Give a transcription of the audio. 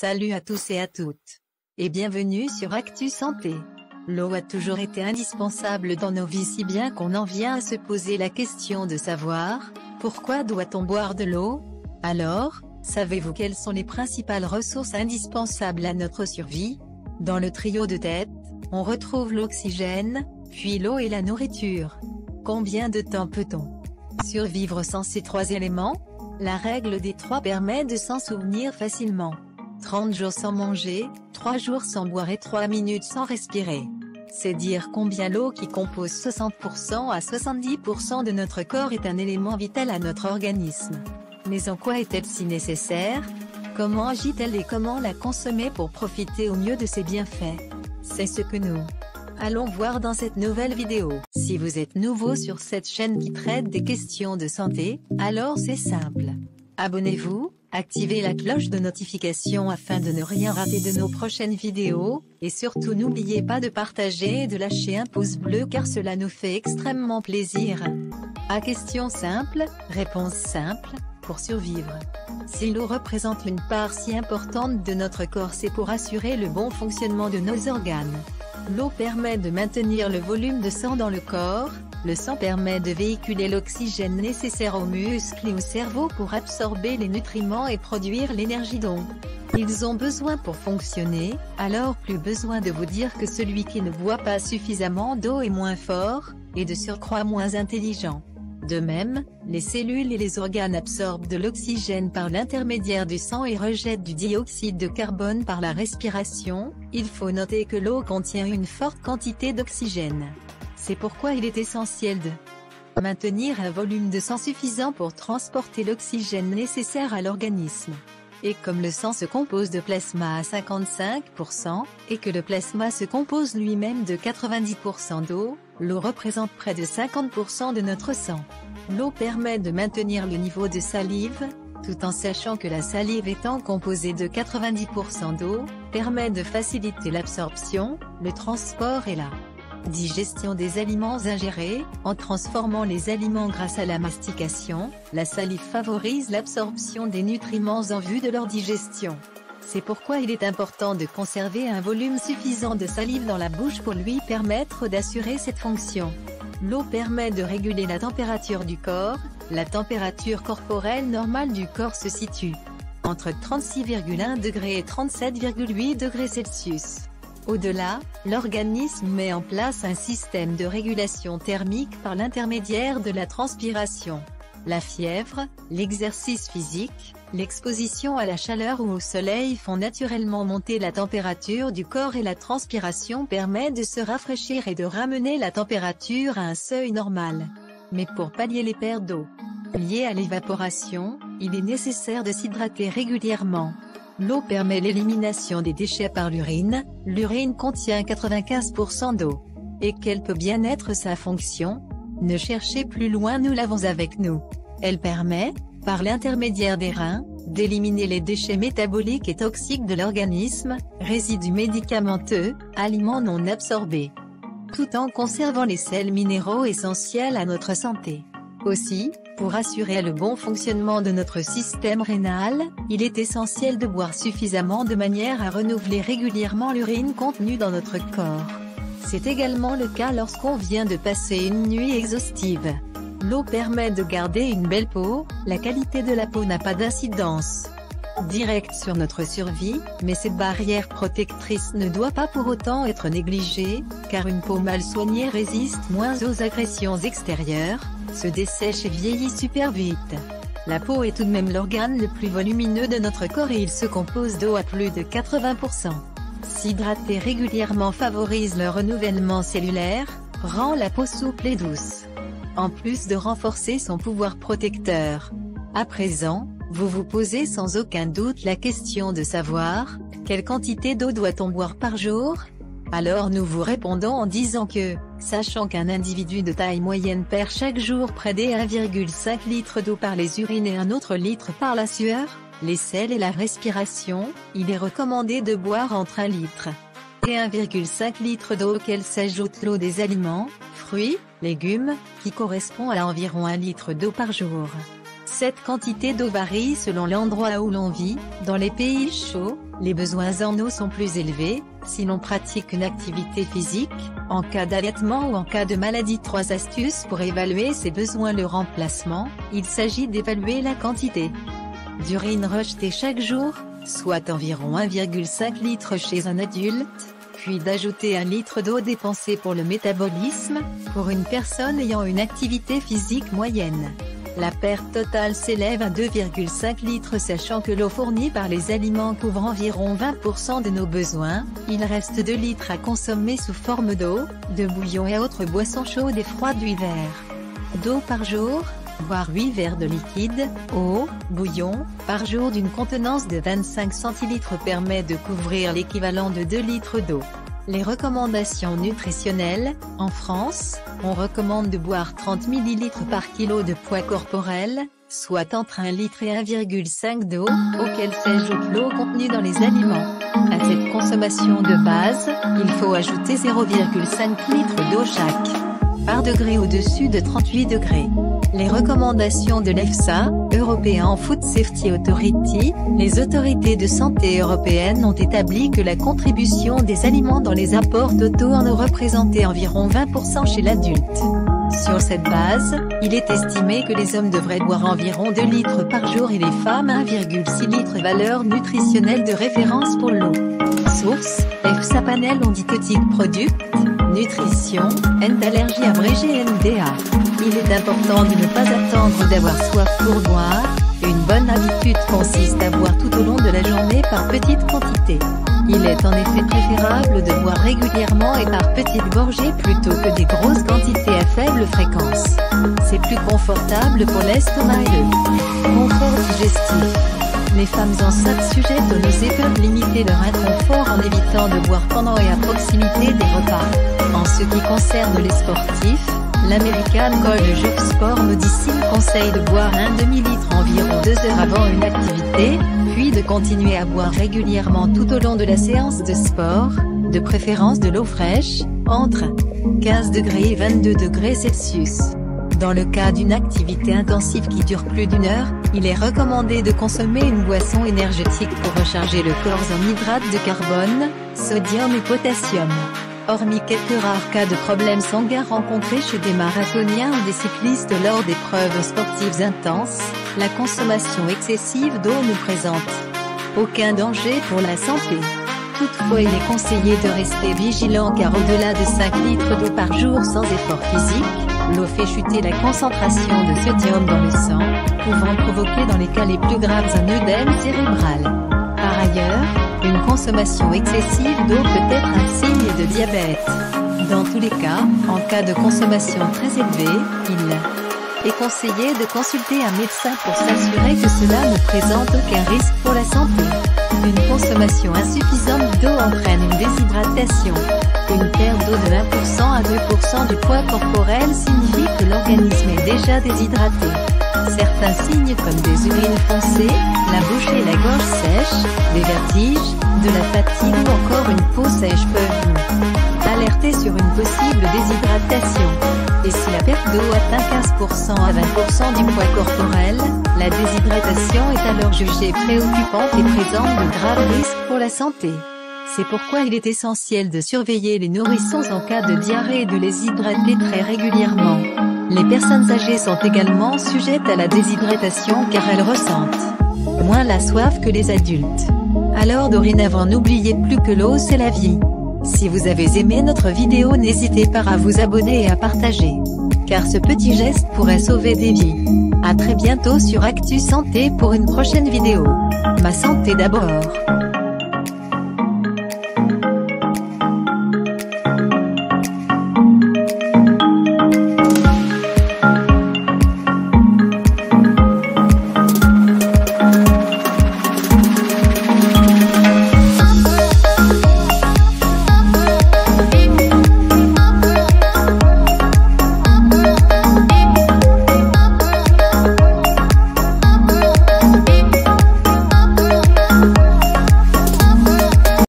Salut à tous et à toutes. Et bienvenue sur Actu Santé. L'eau a toujours été indispensable dans nos vies, si bien qu'on en vient à se poser la question de savoir, pourquoi doit-on boire de l'eau? Alors, savez-vous quelles sont les principales ressources indispensables à notre survie? Dans le trio de tête, on retrouve l'oxygène, puis l'eau et la nourriture. Combien de temps peut-on survivre sans ces trois éléments? La règle des 3 permet de s'en souvenir facilement. 30 jours sans manger, 3 jours sans boire et 3 minutes sans respirer. C'est dire combien l'eau, qui compose 60% à 70% de notre corps, est un élément vital à notre organisme. Mais en quoi est-elle si nécessaire? Comment agit-elle et comment la consommer pour profiter au mieux de ses bienfaits? C'est ce que nous allons voir dans cette nouvelle vidéo. Si vous êtes nouveau sur cette chaîne qui traite des questions de santé, alors c'est simple. Abonnez-vous, activez la cloche de notification afin de ne rien rater de nos prochaines vidéos, et surtout n'oubliez pas de partager et de lâcher un pouce bleu car cela nous fait extrêmement plaisir. À question simple, réponse simple, pour survivre. Si l'eau représente une part si importante de notre corps, c'est pour assurer le bon fonctionnement de nos organes. L'eau permet de maintenir le volume de sang dans le corps, le sang permet de véhiculer l'oxygène nécessaire aux muscles et au cerveau pour absorber les nutriments et produire l'énergie dont ils ont besoin pour fonctionner, alors plus besoin de vous dire que celui qui ne boit pas suffisamment d'eau est moins fort, et de surcroît moins intelligent. De même, les cellules et les organes absorbent de l'oxygène par l'intermédiaire du sang et rejettent du dioxyde de carbone par la respiration. Il faut noter que l'eau contient une forte quantité d'oxygène. C'est pourquoi il est essentiel de maintenir un volume de sang suffisant pour transporter l'oxygène nécessaire à l'organisme. Et comme le sang se compose de plasma à 55%, et que le plasma se compose lui-même de 90% d'eau, l'eau représente près de 50% de notre sang. L'eau permet de maintenir le niveau de salive, tout en sachant que la salive étant composée de 90% d'eau, permet de faciliter l'absorption, le transport et la digestion des aliments ingérés. En transformant les aliments grâce à la mastication, la salive favorise l'absorption des nutriments en vue de leur digestion. C'est pourquoi il est important de conserver un volume suffisant de salive dans la bouche pour lui permettre d'assurer cette fonction. L'eau permet de réguler la température du corps. La température corporelle normale du corps se situe entre 36,1 degrés et 37,8 degrés Celsius. Au-delà, l'organisme met en place un système de régulation thermique par l'intermédiaire de la transpiration. La fièvre, l'exercice physique, l'exposition à la chaleur ou au soleil font naturellement monter la température du corps et la transpiration permet de se rafraîchir et de ramener la température à un seuil normal. Mais pour pallier les pertes d'eau liées à l'évaporation, il est nécessaire de s'hydrater régulièrement. L'eau permet l'élimination des déchets par l'urine. L'urine contient 95% d'eau. Et quelle peut bien être sa fonction? Ne cherchez plus loin, nous l'avons avec nous. Elle permet, par l'intermédiaire des reins, d'éliminer les déchets métaboliques et toxiques de l'organisme, résidus médicamenteux, aliments non absorbés, tout en conservant les sels minéraux essentiels à notre santé. Aussi, pour assurer le bon fonctionnement de notre système rénal, il est essentiel de boire suffisamment de manière à renouveler régulièrement l'urine contenue dans notre corps. C'est également le cas lorsqu'on vient de passer une nuit exhaustive. L'eau permet de garder une belle peau. La qualité de la peau n'a pas d'incidence directe sur notre survie, mais cette barrière protectrice ne doit pas pour autant être négligée, car une peau mal soignée résiste moins aux agressions extérieures, se dessèche et vieillit super vite. La peau est tout de même l'organe le plus volumineux de notre corps et il se compose d'eau à plus de 80%. S'hydrater régulièrement favorise le renouvellement cellulaire, rend la peau souple et douce, en plus de renforcer son pouvoir protecteur. À présent, vous vous posez sans aucun doute la question de savoir, quelle quantité d'eau doit-on boire par jour? Alors nous vous répondons en disant que, sachant qu'un individu de taille moyenne perd chaque jour près des 1,5 litres d'eau par les urines et 1 autre litre par la sueur, les selles et la respiration, il est recommandé de boire entre 1 litre et 1,5 litre d'eau auquel s'ajoute l'eau des aliments, fruits, légumes, qui correspond à environ 1 litre d'eau par jour. Cette quantité d'eau varie selon l'endroit où l'on vit. Dans les pays chauds, les besoins en eau sont plus élevés, si l'on pratique une activité physique, en cas d'allaitement ou en cas de maladie. 3 astuces pour évaluer ses besoins. Le remplacement, il s'agit d'évaluer la quantité d'urine rejetée chaque jour, soit environ 1,5 litre chez un adulte, puis d'ajouter 1 litre d'eau dépensée pour le métabolisme, pour une personne ayant une activité physique moyenne. La perte totale s'élève à 2,5 litres. Sachant que l'eau fournie par les aliments couvre environ 20% de nos besoins, il reste 2 litres à consommer sous forme d'eau, de bouillon et autres boissons chaudes et froides du verre d'eau par jour, voire 8 verres de liquide, eau, bouillon, par jour d'une contenance de 25 centilitres permet de couvrir l'équivalent de 2 litres d'eau. Les recommandations nutritionnelles. En France, on recommande de boire 30 ml par kilo de poids corporel, soit entre 1 litre et 1,5 d'eau, auquel s'ajoute l'eau contenue dans les aliments. À cette consommation de base, il faut ajouter 0,5 litre d'eau chaque par degré au-dessus de 38 degrés. Les recommandations de l'EFSA, European Food Safety Authority, les autorités de santé européennes ont établi que la contribution des aliments dans les apports totaux en eau représentait environ 20% chez l'adulte. Sur cette base, il est estimé que les hommes devraient boire environ 2 litres par jour et les femmes 1,6 litre. Valeur nutritionnelle de référence pour l'eau. Source, EFSA Panel on Dietetics Product, Nutrition, and Allergie abrégé NDA. Il est important de ne pas attendre d'avoir soif pour boire. Une bonne habitude consiste à boire tout au long de la journée par petites quantités. Il est en effet préférable de boire régulièrement et par petites gorgées plutôt que des grosses quantités à faible fréquence. C'est plus confortable pour l'estomac et le confort digestif. Les femmes enceintes sujettes aux nausées peuvent limiter leur inconfort en évitant de boire pendant et à proximité des repas. En ce qui concerne les sportifs, l'American College of Sport Medicine conseille de boire un demi-litre environ 2 heures avant une activité, puis de continuer à boire régulièrement tout au long de la séance de sport, de préférence de l'eau fraîche, entre 15 degrés et 22 degrés Celsius. Dans le cas d'une activité intensive qui dure plus d'1 heure, il est recommandé de consommer une boisson énergétique pour recharger le corps en hydrates de carbone, sodium et potassium. Hormis quelques rares cas de problèmes sanguins rencontrés chez des marathoniens ou des cyclistes lors d'épreuves sportives intenses, la consommation excessive d'eau ne présente aucun danger pour la santé. Toutefois, il est conseillé de rester vigilant car au-delà de 5 litres d'eau par jour sans effort physique, l'eau fait chuter la concentration de sodium dans le sang, pouvant provoquer dans les cas les plus graves un œdème cérébral. Par ailleurs, une consommation excessive d'eau peut être un signe de diabète. Dans tous les cas, en cas de consommation très élevée, il est conseillé de consulter un médecin pour s'assurer que cela ne présente aucun risque pour la santé. Une consommation insuffisante d'eau entraîne une déshydratation. Une perte d'eau de 1% à 2% du poids corporel signifie que l'organisme est déjà déshydraté. Certains signes comme des urines foncées, la bouche et la gorge sèches, des vertiges, de la fatigue ou encore une peau sèche peuvent vous alerter sur une possible déshydratation. Et si la perte d'eau atteint 15% à 20% du poids corporel, la déshydratation est alors jugée préoccupante et présente de graves risques pour la santé. C'est pourquoi il est essentiel de surveiller les nourrissons en cas de diarrhée et de les hydrater très régulièrement. Les personnes âgées sont également sujettes à la déshydratation car elles ressentent moins la soif que les adultes. Alors dorénavant n'oubliez plus que l'eau c'est la vie. Si vous avez aimé notre vidéo, n'hésitez pas à vous abonner et à partager, car ce petit geste pourrait sauver des vies. À très bientôt sur Actu Santé pour une prochaine vidéo. Ma santé d'abord.